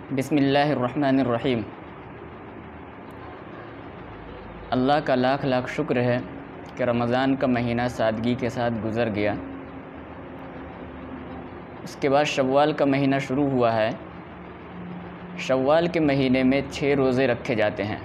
بسم اللہ الرحمن الرحیم۔ اللہ کا لاکھ لاکھ شکر ہے کہ رمضان کا مہینہ سادگی کے ساتھ گزر گیا۔ اس کے بعد شوال کا مہینہ شروع ہوا ہے۔ شوال کے مہینے میں 6 روزے رکھے جاتے ہیں۔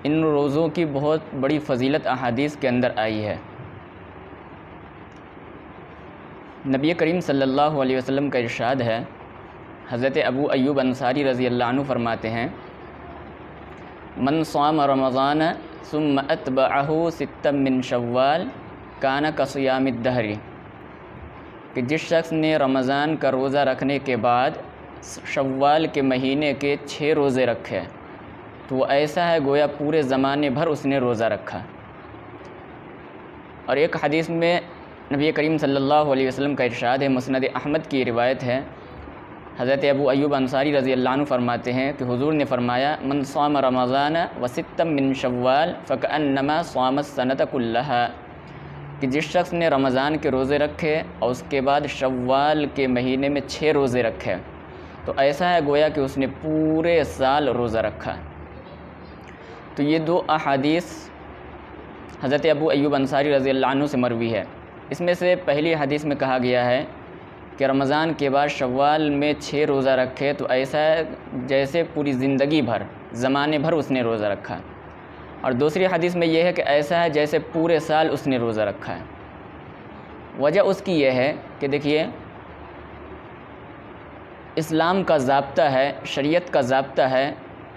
ان روزوں کی بہت بڑی فضیلت احادیث کے اندر آئی ہے۔ نبی کریم صلی اللہ علیہ وسلم کا ارشاد ہے، حضرت ابو ایوب انصاری رضی اللہ عنہ فرماتے ہیں، من صام رمضان ثم اتبعہ ستا من شوال کان کصیام الدہر، کہ جس شخص نے رمضان کا روزہ رکھنے کے بعد شوال کے مہینے کے 6 روزے رکھے تو وہ ایسا ہے گویا پورے زمانے بھر اس نے روزہ رکھا۔ اور ایک حدیث میں نبی کریم صلی اللہ علیہ وسلم کا ارشاد ہے، مسند احمد کی روایت ہے، حضرت ابو ایوب انصاری رضی اللہ عنہ فرماتے ہیں کہ حضور نے فرمایا، من صام رمضان وستا من شوال فکأنما صام السنۃ کلھا، کہ جس شخص نے رمضان کے روزے رکھے اور اس کے بعد شوال کے مہینے میں 6 روزے رکھے تو ایسا ہے گویا کہ اس نے پورے سال روزہ رکھا۔ تو یہ 2 احادیث حضرت ابو ایوب انصاری رضی اللہ عنہ سے مروی ہے۔ اس میں سے پہلی حدیث میں کہا گیا ہے کہ رمضان کے بعد شوال میں 6 روزہ رکھے تو ایسا ہے جیسے پوری زندگی بھر زمانے بھر اس نے روزہ رکھا، اور دوسری حدیث میں یہ ہے کہ ایسا ہے جیسے پورے سال اس نے روزہ رکھا ہے۔ وجہ اس کی یہ ہے کہ دیکھیے، اسلام کا ضابطہ ہے، شریعت کا ضابطہ ہے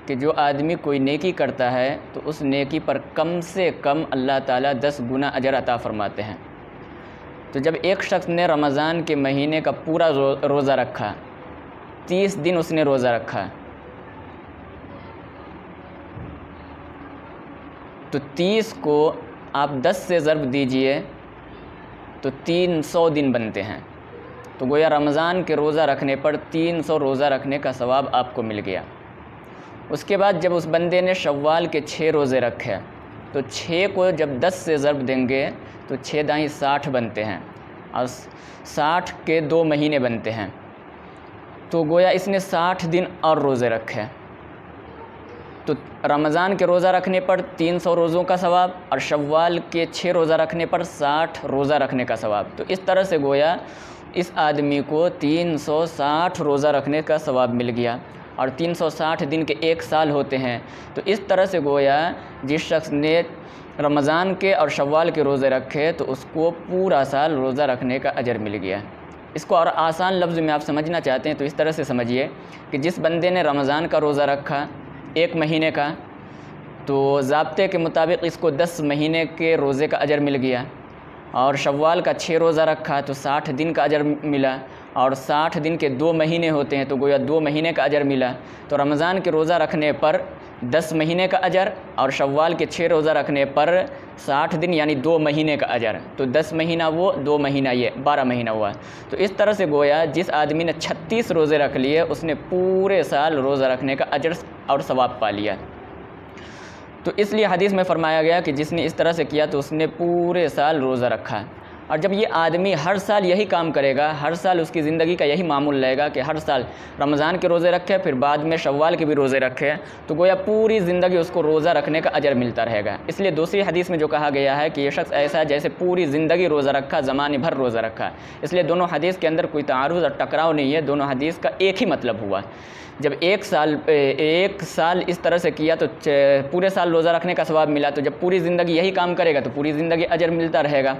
کہ جو آدمی کوئی نیکی کرتا ہے تو اس نیکی پر کم سے کم اللہ تعالیٰ 10 گنا اجر عطا فرماتے ہیں۔ تو جب ایک شخص نے رمضان کے مہینے کا پورا روزہ رکھا، 30 دن اس نے روزہ رکھا، تو 30 کو آپ 10 سے ضرب دیجئے تو 300 دن بنتے ہیں۔ تو گویا رمضان کے روزہ رکھنے پر 300 روزہ رکھنے کا ثواب آپ کو مل گیا۔ اس کے بعد جب اس بندے نے شوال کے 6 روزے رکھے تو 6 کو جب 10 سے ضرب دیں گے تو 6 دائیں 60 بنتے ہیں، اور 60 کے 2 مہینے بنتے ہیں۔ تو گویا اس نے 60 دن اور روزے رکھے، تو رمضان کے روزہ رکھنے پر 300 روزوں کا ثواب اور شوال کے 6 روزہ رکھنے پر 60 روزہ رکھنے کا ثواب۔ تو اس طرح سے گویا اس آدمی کو 360 روزہ رکھنے کا ثواب مل گیا، اور 360 دن کے 1 سال ہوتے ہیں۔ تو اس طرح سے گویا جس شخص نے رمضان کے اور شوال کے روزے رکھے تو اس کو پورا سال روزہ رکھنے کا اجر مل گیا۔ اس کو اور آسان لفظ میں آپ سمجھنا چاہتے ہیں تو اس طرح سے سمجھیے کہ جس بندے نے رمضان کا روزہ رکھا 1 مہینے کا، تو ضابطے کے مطابق اس کو 10 مہینے کے روزے کا اجر مل گیا، اور شوال کا 6 روزہ رکھا تو 60 دن کا اجر ملا، اور 60 دن کے 2 مہینے ہوتے ہیں تو گویا 2 مہینے کا اجر ملا۔ تو رمضان کے روزہ رکھنے پر 10 مہینے کا اجر اور شوال کے 6 روزہ رکھنے پر 60 دن یعنی 2 مہینے کا اجر، تو 10 مہینہ وہ 2 مہینہ یہ 12 مہینہ ہوا۔ تو اس طرح سے گویا جس آدمی نے 36 روزے رکھ لیے اس نے پورے سال روزہ رکھنے کا اجر اور ثواب پا لیا۔ تو اس لیے حدیث میں فرمایا گیا کہ جس نے اس طرح سے کیا تو اس نے پورے سال روزہ رکھا۔ اور جب یہ آدمی ہر سال یہی کام کرے گا، ہر سال اس کی زندگی کا یہی معمول رہے گا کہ ہر سال رمضان کے روزے رکھے پھر بعد میں شوال کے بھی روزے رکھے، تو گویا پوری زندگی اس کو روزہ رکھنے کا اجر ملتا رہے گا۔ اس لیے دوسری حدیث میں جو کہا گیا ہے کہ یہ شخص ایسا ہے جیسے پوری زندگی روزہ رکھا، زمانے بھر روزہ رکھا۔ اس لیے دونوں حدیث کے اندر کوئی تعارض اور ٹکراؤ نہیں ہے، دونوں حدیث کا ایک ہی مطلب ہوا۔ جب ایک سال اس طرح سے کیا تو پورے سال روزہ رکھنے کا ثواب ملا، تو جب پوری زندگی یہی کام کرے گا تو پوری زندگی اجر ملتا رہے گا۔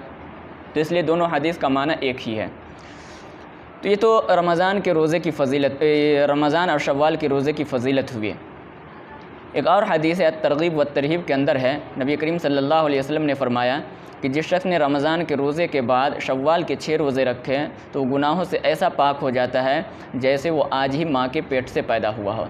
تو اس لیے دونوں حدیث کا معنی ایک ہی ہے۔ تو یہ تو رمضان کے روزے کی فضیلت، رمضان اور شوال کے روزے کی فضیلت ہوئی۔ ایک اور حدیث ترغیب و ترہیب کے اندر ہے، نبی کریم صلی اللہ علیہ وسلم نے فرمایا کہ جس شخص نے رمضان کے روزے کے بعد شوال کے 6 روزے رکھے تو گناہوں سے ایسا پاک ہو جاتا ہے جیسے وہ آج ہی ماں کے پیٹ سے پیدا ہوا ہو۔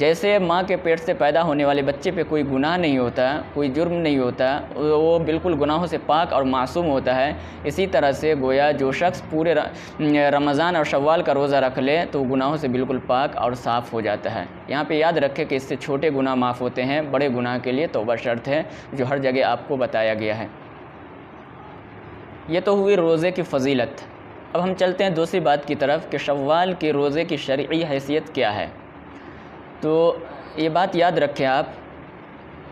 جیسے ماں کے پیٹ سے پیدا ہونے والے بچے پہ کوئی گناہ نہیں ہوتا، کوئی جرم نہیں ہوتا، وہ بالکل گناہوں سے پاک اور معصوم ہوتا ہے، اسی طرح سے گویا جو شخص پورے رمضان اور شوال کا روزہ رکھ لے تو گناہوں سے بالکل پاک اور صاف ہو جاتا ہے۔ یہاں پہ یاد رکھے کہ اس سے چھوٹے گناہ معاف ہوتے ہیں، بڑے گناہ کے لیے توبہ شرط ہے، جو ہر جگہ آپ کو بتایا گیا ہے۔ یہ تو ہوئی روزے کی فضیلت۔ اب ہم چلتے ہیں دوسری بات کی طرف کہ شوال کے روزے کی شرعی حیثیت کیا ہے۔ تو یہ بات یاد رکھیں آپ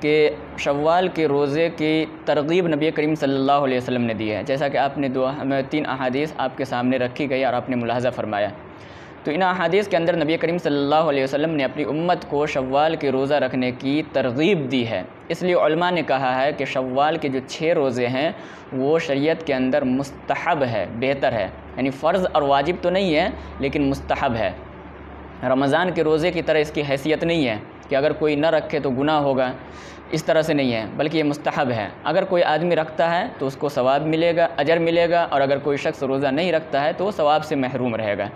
کہ شوال کے روزے کی ترغیب نبی کریم صلی اللہ علیہ وسلم نے دی ہے، جیسا کہ آپ نے 3 احادیث آپ کے سامنے رکھی گئی اور آپ نے ملاحظہ فرمایا۔ تو ان احادیث کے اندر نبی کریم صلی اللہ علیہ وسلم نے اپنی امت کو شوال کے روزہ رکھنے کی ترغیب دی ہے۔ اس لیے علماء نے کہا ہے کہ شوال کے جو 6 روزے ہیں وہ شریعت کے اندر مستحب ہے، بہتر ہے، یعنی فرض اور واجب تو نہیں ہے لیکن مستحب ہے۔ رمضان کے روزے کی طرح اس کی حیثیت نہیں ہے کہ اگر کوئی نہ رکھے تو گناہ ہوگا، اس طرح سے نہیں ہے، بلکہ یہ مستحب ہے۔ اگر کوئی آدمی رکھتا ہے تو اس کو ثواب ملے گا، اجر ملے گا، اور اگر کوئی شخص روزہ نہیں رکھتا ہے تو وہ ثواب سے محروم رہے گا۔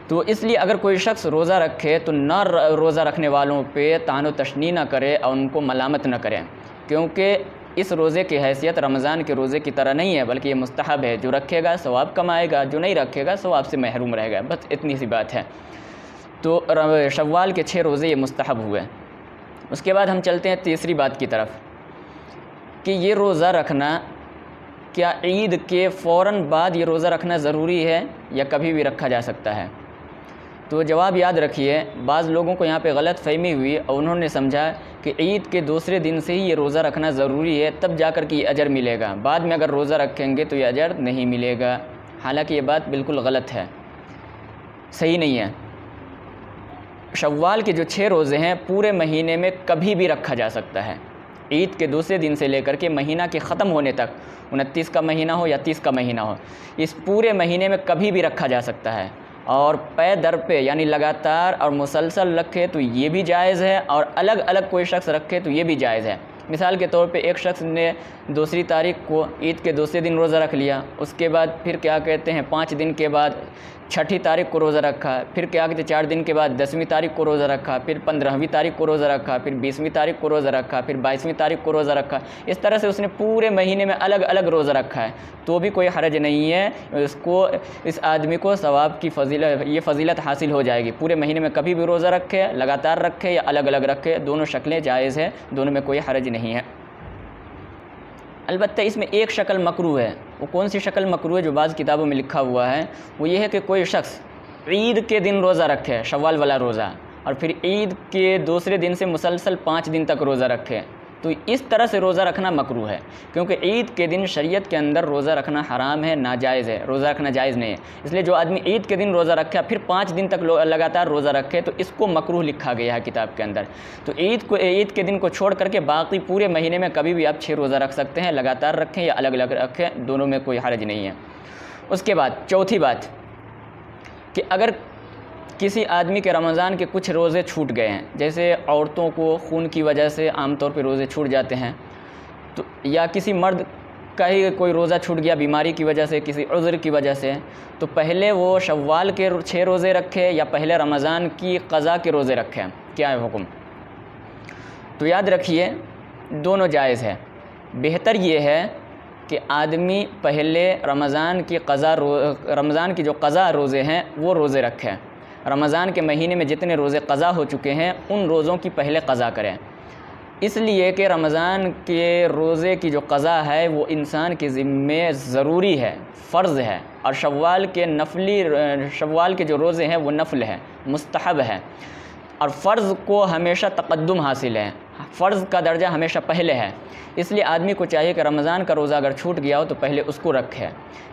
تو اس لیے اگر کوئی شخص روزہ رکھے تو نہ روزہ رکھنے والوں پہ طعن و تشنیع نہ کرے اور ان کو ملامت نہ کرے، کیونکہ اس روزے کی حیثیت رمضان کے روزے کی طرح نہیں ہے، بلکہ یہ مستحب ہے۔ جو رکھے گا ثواب کمائے گا، جو نہیں رکھے گا ثواب سے محروم رہے گا، بس اتنی سی بات ہے۔ تو شوال کے 6 روزے یہ مستحب ہوئے۔ اس کے بعد ہم چلتے ہیں تیسری بات کی طرف کہ یہ روزہ رکھنا کیا عید کے فوراً بعد یہ روزہ رکھنا ضروری ہے یا کبھی بھی رکھا جا سکتا ہے؟ تو جواب یاد رکھیے، بعض لوگوں کو یہاں پہ غلط فہمی ہوئی اور انہوں نے سمجھا کہ عید کے دوسرے دن سے ہی یہ روزہ رکھنا ضروری ہے، تب جا کر کے یہ اجر ملے گا، بعد میں اگر روزہ رکھیں گے تو یہ اجر نہیں ملے گا۔ حالانکہ یہ بات بالکل غلط ہے، صحیح نہیں ہے۔ شوال کے جو 6 روزے ہیں پورے مہینے میں کبھی بھی رکھا جا سکتا ہے، عید کے دوسرے دن سے لے کر کے مہینہ کے ختم ہونے تک، 29 کا مہینہ ہو یا 30 کا مہینہ ہو، اس پورے مہینے میں کبھی بھی رکھا جا سکتا ہے، اور پے در پہ یعنی لگاتار اور مسلسل رکھے تو یہ بھی جائز ہے، اور الگ الگ کوئی شخص رکھے تو یہ بھی جائز ہے۔ مثال کے طور پہ ایک شخص نے 2 تاریخ کو عید کے دوسرے دن روزہ رکھ لیا، اس کے بعد پھر کیا کہتے ہیں 5 دن کے بعد 6 تاریخ کو روزہ رکھا، پھر کیا کہتے ہیں 4 دن کے بعد 10ویں تاریخ کو روزہ رکھا، پھر 15ویں تاریخ کو روزہ رکھا، پھر 20ویں تاریخ کو روزہ رکھا، پھر 22ویں تاریخ کو روزہ رکھا۔ اس طرح سے اس نے پورے مہینے میں الگ الگ روزہ رکھا ہے تو بھی کوئی حرج نہیں ہے، اس آدمی کو ثواب کی فضیلت حاصل ہو جائے گی۔ پورے مہینے میں کبھی بھی روزہ رکھے، لگاتار رکھے یا الگ الگ رکھے، دونوں شکلیں جائز ہیں، دونوں میں کوئی حرج نہیں ہے۔ البتہ اس میں ایک شکل مکروہ ہے۔ وہ کون سی شکل مکروہ ہے جو بعض کتابوں میں لکھا ہوا ہے؟ وہ یہ ہے کہ کوئی شخص عید کے دن روزہ رکھے، شوال والا روزہ، اور پھر عید کے دوسرے دن سے مسلسل 5 دن تک روزہ رکھے، تو اس طرح سے روزہ رکھنا مکروہ ہے، کیونکہ عید کے دن شریعت کے اندر روزہ رکھنا حرام ہے، ناجائز ہے، روزہ رکھنا جائز نہیں ہے۔ اس لیے جو آدمی عید کے دن روزہ رکھے پھر 5 دن تک لگاتار روزہ رکھے تو اس کو مکروہ لکھا گیا ہے کتاب کے اندر۔ تو عید کے دن کو چھوڑ کر کے باقی پورے مہینے میں کبھی بھی آپ 6 روزہ رکھ سکتے ہیں، لگاتار رکھیں یا الگ الگ رکھیں، دونوں میں کوئی حرج نہیں ہے۔ اس کے بعد چوتھی بات کہ اگر کسی آدمی کے رمضان کے کچھ روزے چھوٹ گئے ہیں، جیسے عورتوں کو خون کی وجہ سے عام طور پہ روزے چھوٹ جاتے ہیں، تو یا کسی مرد کا ہی کوئی روزہ چھوٹ گیا بیماری کی وجہ سے، کسی عذر کی وجہ سے، تو پہلے وہ شوال کے 6 روزے رکھے یا پہلے رمضان کی قضا کے روزے رکھے، کیا ہے حکم؟ تو یاد رکھیے دونوں جائز ہے۔ بہتر یہ ہے کہ آدمی پہلے رمضان کی جو قضا روزے ہیں وہ روزے رکھیں، رمضان کے مہینے میں جتنے روزے قضا ہو چکے ہیں ان روزوں کی پہلے قضا کریں، اس لیے کہ رمضان کے روزے کی جو قضا ہے وہ انسان کے ذمے ضروری ہے، فرض ہے، اور شوال کے جو روزے ہیں وہ نفل ہے، مستحب ہے، اور فرض کو ہمیشہ تقدم حاصل ہے، فرض کا درجہ ہمیشہ پہلے ہے۔ اس لیے آدمی کو چاہیے کہ رمضان کا روزہ اگر چھوٹ گیا ہو تو پہلے اس کو رکھے،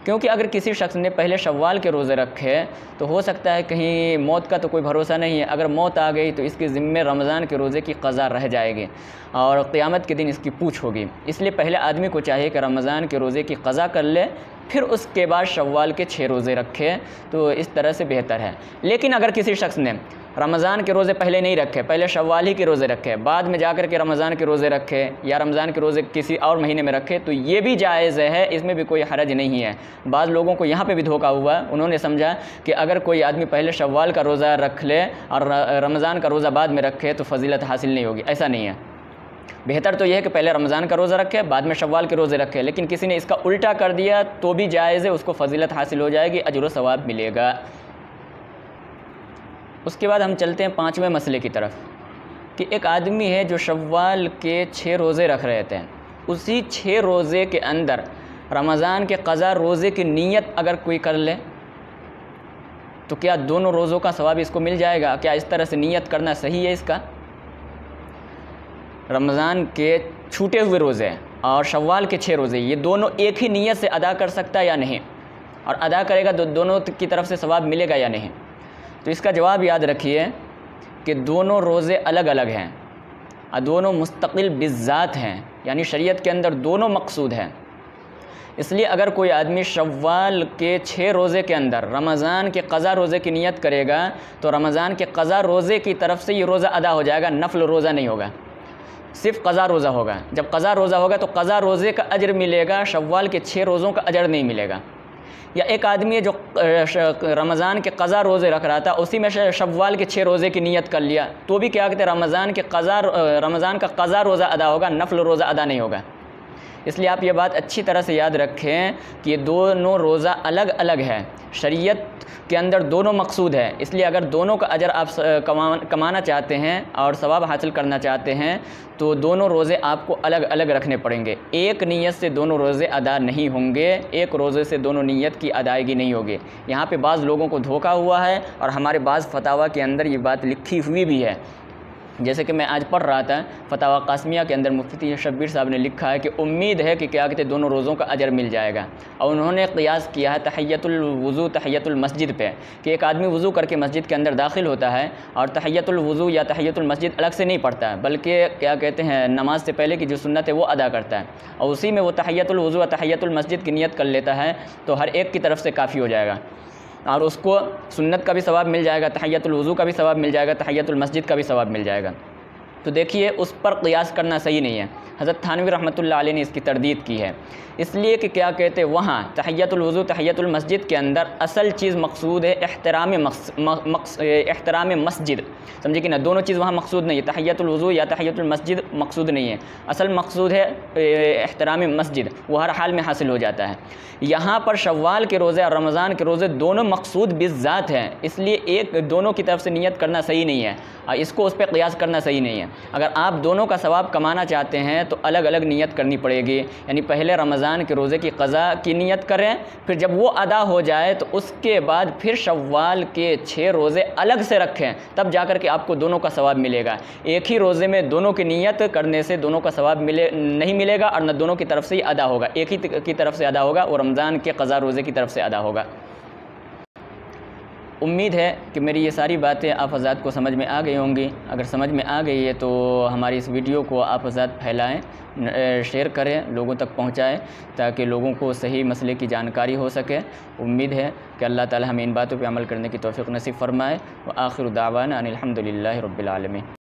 کیونکہ اگر کسی شخص نے پہلے شوال کے روزے رکھے تو ہو سکتا ہے کہیں موت کا تو کوئی بھروسہ نہیں ہے، اگر موت آ گئی تو اس کے ذمے رمضان کے روزے کی قضا رہ جائے گی اور قیامت کے دن اس کی پوچھ ہوگی۔ اس لیے پہلے آدمی کو چاہیے کہ رمضان کے روزے کی قضا کر لے، پھر اس کے بعد شوال کے 6 روزے رکھے، تو اس طرح سے بہتر ہے۔ لیکن اگر کسی شخص نے رمضان کے روزے پہلے نہیں رکھے، پہلے شوال ہی کے روزے رکھے، بعد میں جا کر کے رمضان کے روزے رکھے یا رمضان کے روزے کسی اور مہینے میں رکھے، تو یہ بھی جائز ہے، اس میں بھی کوئی حرج نہیں ہے۔ بعض لوگوں کو یہاں پہ بھی دھوکہ ہوا، انہوں نے سمجھا کہ اگر کوئی آدمی پہلے شوال کا روزہ رکھ لے اور رمضان کا روزہ بعد میں رکھے تو فضیلت حاصل نہیں ہوگی، ایسا نہیں ہے۔ بہتر تو یہ ہے کہ پہلے رمضان کا روزہ رکھے بعد میں شوال کے روزے رکھے، لیکن کسی نے اس کا الٹا کر دیا تو بھی جائز ہے، اس کو فضیلت حاصل ہو جائے گی، اجر و ثواب ملے گا۔ اس کے بعد ہم چلتے ہیں 5ویں مسئلے کی طرف کہ ایک آدمی ہے جو شوال کے 6 روزے رکھ رہے تھے، اسی 6 روزے کے اندر رمضان کے قضا روزے کی نیت اگر کوئی کر لے تو کیا دونوں روزوں کا ثواب اس کو مل جائے گا؟ کیا اس طرح سے نیت کرنا صحیح ہے اس کا؟ رمضان کے چھوٹے ہوئے روزے اور شوال کے 6 روزے یہ دونوں ایک ہی نیت سے ادا کر سکتا ہے یا نہیں؟ اور ادا کرے گا تو دونوں کی طرف سے ثواب ملے گا یا نہیں؟ تو اس کا جواب یاد رکھیے کہ دونوں روزے الگ الگ ہیں اور دونوں مستقل بالذات ہیں، یعنی شریعت کے اندر دونوں مقصود ہیں۔ اس لیے اگر کوئی آدمی شوال کے 6 روزے کے اندر رمضان کے قضا روزے کی نیت کرے گا تو رمضان کے قضا روزے کی طرف سے یہ روزہ ادا ہو جائے گا، نفل روزہ نہیں ہوگا، صرف قضا روزہ ہوگا۔ جب قضا روزہ ہوگا تو قضا روزے کا اجر ملے گا، شوال کے 6 روزوں کا اجر نہیں ملے گا۔ یا ایک آدمی ہے جو رمضان کے قضا روزے رکھ رہا تھا، اسی میں شوال کے 6 روزے کی نیت کر لیا، تو بھی کیا کہتے ہیں رمضان کا قضا روزہ ادا ہوگا، نفل روزہ ادا نہیں ہوگا۔ اس لیے آپ یہ بات اچھی طرح سے یاد رکھیں کہ یہ دونوں روزہ الگ الگ ہے، شریعت کے اندر دونوں مقصود ہے۔ اس لیے اگر دونوں کا اجر آپ کمانا چاہتے ہیں اور ثواب حاصل کرنا چاہتے ہیں تو دونوں روزے آپ کو الگ الگ رکھنے پڑیں گے، ایک نیت سے دونوں روزے ادا نہیں ہوں گے، ایک روزے سے دونوں نیت کی ادائیگی نہیں ہوگی۔ یہاں پہ بعض لوگوں کو دھوکہ ہوا ہے اور ہمارے بعض فتاویٰ کے اندر یہ بات لکھی ہوئی بھی ہے۔ جیسے کہ میں آج پڑھ رہا تھا فتاویٰ قاسمیہ کے اندر مفتی شبیر صاحب نے لکھا ہے کہ امید ہے کہ کیا کہتے ہیں دونوں روزوں کا اجر مل جائے گا، اور انہوں نے قیاس کیا ہے تحیۃ الوضو تحیۃ المسجد پہ، کہ ایک آدمی وضو کر کے مسجد کے اندر داخل ہوتا ہے اور تحیۃ الوضو یا تحیۃ المسجد الگ سے نہیں پڑھتا ہے، بلکہ کیا کہتے ہیں نماز سے پہلے کی جو سنت ہے وہ ادا کرتا ہے، اور اسی میں وہ تحیۃ الوضو یا تحیۃ المسجد کی نیت کر لیتا ہے تو ہر ایک کی طرف سے کافی ہو جائے گا، اور اس کو سنت کا بھی ثواب مل جائے گا، تحیۃ الوضو کا بھی ثواب مل جائے گا، تحیۃ المسجد کا بھی ثواب مل جائے گا۔ تو دیکھیے اس پر قیاس کرنا صحیح نہیں ہے۔ حضرت تھانوی رحمۃ اللہ علیہ نے اس کی تردید کی ہے، اس لیے کہ کیا کہتے ہیں وہاں تحیۃ الوضو تحیۃ المسجد کے اندر اصل چیز مقصود ہے احترام مسجد، سمجھے کہ نا، دونوں چیز وہاں مقصود نہیں ہے، تحیۃ الوضو یا تحیۃ المسجد مقصود نہیں ہے، اصل مقصود ہے احترام مسجد، وہ ہر حال میں حاصل ہو جاتا ہے۔ یہاں پر شوال کے روزے اور رمضان کے روزے دونوں مقصود بالذات ہیں، اس لیے ایک دونوں کی طرف سے نیت کرنا صحیح نہیں ہے اور اس کو اس پہ قیاس کرنا صحیح نہیں ہے۔ اگر آپ دونوں کا ثواب کمانا چاہتے ہیں تو الگ الگ نیت کرنی پڑے گی، یعنی پہلے رمضان کے روزے کی قضا کی نیت کریں، پھر جب وہ ادا ہو جائے تو اس کے بعد پھر شوال کے 6 روزے الگ سے رکھیں، تب جا کر کے آپ کو دونوں کا ثواب ملے گا۔ ایک ہی روزے میں دونوں کی نیت کرنے سے دونوں کا ثواب نہیں ملے گا اور نہ دونوں کی طرف سے ہی ادا ہوگا، ایک ہی کی طرف سے ادا ہوگا، وہ رمضان کے قضا روزے کی طرف سے ادا ہوگا۔ امید ہے کہ میری یہ ساری باتیں آپ حضرات کو سمجھ میں آ گئی ہوں گی۔ اگر سمجھ میں آ گئی ہے تو ہماری اس ویڈیو کو آپ حضرات پھیلائیں، شیئر کریں، لوگوں تک پہنچائیں تاکہ لوگوں کو صحیح مسئلے کی جانکاری ہو سکے۔ امید ہے کہ اللہ تعالی ہمیں ان باتوں پہ عمل کرنے کی توفیق نصیب فرمائے۔ وآخر دعوانا ان الحمد للہ رب العالمین۔